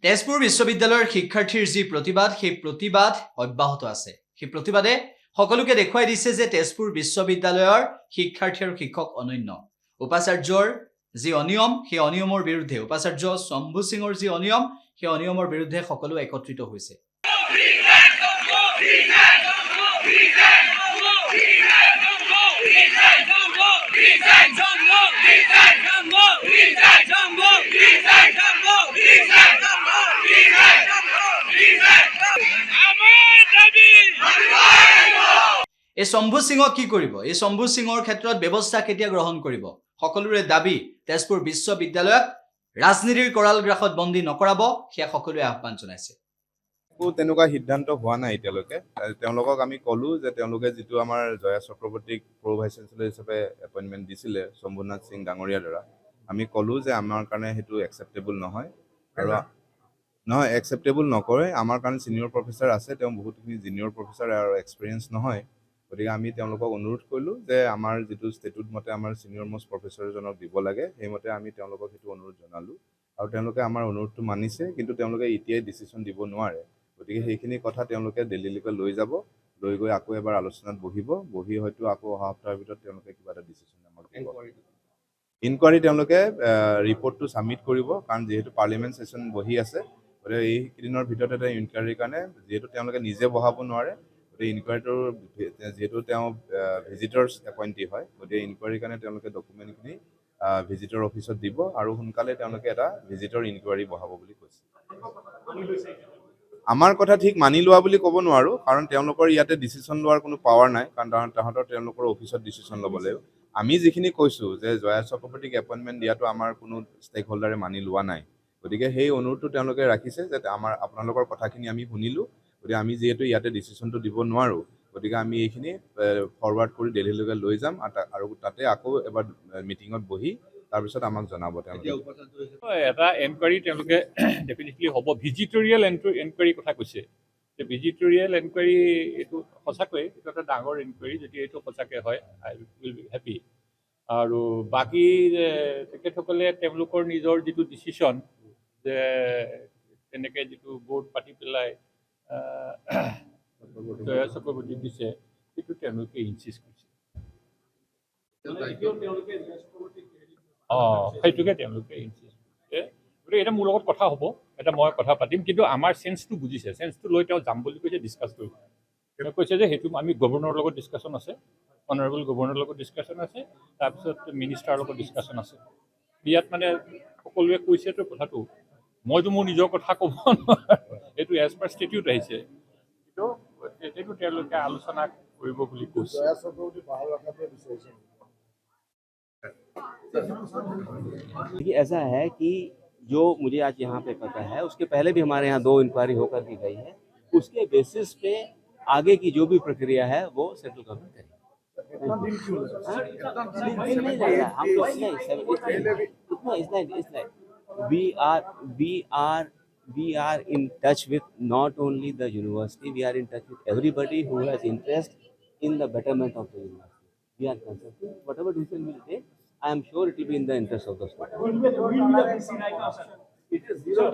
তেজপুৰ বিশ্ববিদ্যালয়ৰ শিক্ষাৰ্থীৰ যি প্ৰতিবাদ সেই প্ৰতিবাদ অব্যাহত আছে। সেই প্ৰতিবাদে সকলোকে দেখুৱাই দিছে যে তেজপুৰ বিশ্ববিদ্যালয়ৰ শিক্ষাৰ্থী আৰু শিক্ষক অনন্য। উপাচাৰ্যৰ যি অনিয়ম সেই অনিয়মৰ বিৰুদ্ধে, উপাচাৰ্য শম্ভু সিঙৰ যি অনিয়ম সেই অনিয়মৰ বিৰুদ্ধে সকলো একত্ৰিত হৈছে। এই শম্ভু সিঙক কি কৰিব? এই শম্ভু সিঙৰ ক্ষেত্ৰত ব্যৱস্থা কেতিয়া গ্ৰহণ কৰিব? সকলোৰে দাবী তেজপুৰ বিশ্ববিদ্যালয়ক ৰাজনীতিৰ কৰাল গ্ৰাসত বন্দী নকৰাব, সেয়া সকলোৱে আহ্বান জনাইছে। তেনেকুৱা সিদ্ধান্ত হোৱা নাই এতিয়ালৈকে। তেওঁলোকক আমি ক'লো যে তেওঁলোকে যিটো আমাৰ জয়া চক্ৰৱৰ্তীক প্ৰ ভাইচ চেঞ্চেলৰ হিচাপে এপইণ্টমেণ্ট দিছিলে শম্ভুনাথ সিং ডাঙৰীয়াৰ দ্বাৰা, আমি ক'লো যে আমাৰ কাৰণে সেইটো একচেপ্টেবল নহয় আৰু একচেপ্টেবল নকৰে। আমাৰ কাৰণে ছিনিয়ৰ প্ৰফেচাৰ আছে, তেওঁ বহুতখিনি জুনিয়ৰ প্ৰফেচাৰ আৰু এক্সপিৰিয়েঞ্চ নহয়। গতিকে আমি তেওঁলোকক অনুৰোধ কৰিলোঁ যে আমাৰ যিটো ষ্টেটুট মতে আমাৰ ছিনিয়ৰ মষ্ট প্ৰফেচাৰজনক দিব লাগে, সেইমতে আমি তেওঁলোকক সেইটো অনুৰোধ জনালোঁ আৰু তেওঁলোকে আমাৰ অনুৰোধটো মানিছে। কিন্তু তেওঁলোকে এতিয়াই ডিচিশ্যন দিব নোৱাৰে। গতিকে সেইখিনি কথা তেওঁলোকে দিল্লীলৈকে লৈ যাব, লৈ গৈ আকৌ এবাৰ আলোচনাত বহি হয়তো আকৌ অহা সপ্তাহৰ ভিতৰত তেওঁলোকে কিবা এটা ডিচিশ্যন আমাক দিব। ইনকুৱাৰী তেওঁলোকে ৰিপৰ্টটো ছাবমিট কৰিব, কাৰণ যিহেতু পাৰ্লিয়ামেণ্ট ছেশ্যন বহি আছে। গতিকে এইকেইদিনৰ ভিতৰত এটা ইনকুৱাৰীৰ কাৰণে যিহেতু তেওঁলোকে নিজে বহাব নোৱাৰে, গতিকে ইনকুৱাৰীটোৰ যিহেতু তেওঁ ভিজিটৰ্ছ এপইণ্টি হয়, গতিকে ইনকুৱাৰীৰ কাৰণে তেওঁলোকে ডকুমেণ্টখিনি ভিজিটৰ অফিচত দিব আৰু সোনকালে তেওঁলোকে এটা ভিজিটৰ ইনকুৱাৰী বহাব বুলি কৈছে। আমাৰ কথা ঠিক মানি লোৱা বুলি ক'ব নোৱাৰোঁ, কাৰণ তেওঁলোকৰ ইয়াতে ডিচিশ্যন লোৱাৰ কোনো পাৱাৰ নাই, কাৰণ তেওঁলোকৰ অফিচত ডিচিশ্যন ল'ব লাগিব। আমি যিখিনি কৈছোঁ যে জয়া চক্ৰৱৰ্তীক এপইণ্টমেণ্ট দিয়াটো আমাৰ কোনো ষ্টেক হোল্ডাৰে মানি লোৱা নাই। গতিকে সেই অনুৰোধটো তেওঁলোকে ৰাখিছে যে আপোনালোকৰ কথাখিনি আমি শুনিলোঁ, গতিকে আমি যিহেতু ইয়াতে ডিচিশ্যনটো দিব নোৱাৰোঁ, গতিকে আমি এইখিনি ফৰৱাৰ্ড কৰি দিল্লীলৈকে লৈ যাম আৰু তাতে আকৌ এবাৰ মিটিঙত বহি তাৰপিছত আমাক জনাব তেওঁলোকে। এটা এনকুৱাৰী তেওঁলোকে ডেফিনেটলি হ'ব। ভিজিটৰিয়েল এনকুৱাৰী কথা কৈছে। ভিজিটৰিয়েল এনকুৱাৰী এইটো সঁচাকৈয়ে এইটো এটা ডাঙৰ এনকুৱাৰী। যদি এইটো সঁচাকৈ হয়, আই উইল বি হেপী। আৰু বাকী তেখেতসকলে তেওঁলোকৰ নিজৰ যিটো ডিচিশ্যন যে তেনেকৈ যিটো বৰ্ড পাতি পেলাই জয়া চক্ৰৱৰ্তীক দিছে, সেইটো তেওঁলোকে ইনচিষ্ট কৰিছে। সেইটোকে তেওঁলোকে ইনচিষ্ট কৰিছে। গতিকে এটা মোৰ লগত কথা হ'ব, এটা মই কথা পাতিম, কিন্তু আমাৰ চেঞ্চটো বুজিছে, চেঞ্চটো লৈ তেওঁ যাম বুলি কৈছে, ডিছকাছ কৰিব। তেওঁ কৈছে যে সেইটো আমি গভৰ্ণৰৰ লগত ডিছকাশ্যন আছে, অনাৰেবল গভৰ্ণৰৰ লগত ডিছকাশ্যন আছে, তাৰপিছত মিনিষ্টাৰৰ লগত ডিছকাশ্যন আছে। ইয়াত মানে সকলোৱে কৈছেতো কথাটো, মইতো মোৰ নিজৰ কথা ক'ব নোৱাৰোঁ, এইটো এজ পাৰ ষ্টেটিউট আহিছে, কিন্তু সেইটো তেওঁলোকে আলোচনা কৰিব বুলি কৈছে। देखिए ऐसा है कि जो मुझे आज यहाँ पे पता है, उसके पहले भी हमारे यहाँ 2 इंक्वायरी होकर के गई है। उसके बेसिस पे आगे की जो भी प्रक्रिया है वो सेंट्रल गवर्नमेंट करेगी। नहीं लग रहा, हम लोग we are in touch with not only the university, we are in touch with everybody who has interest in the betterment of the university. We are consulting. Whatever decision we take, I am sure it will be in the interest of the student. It is zero.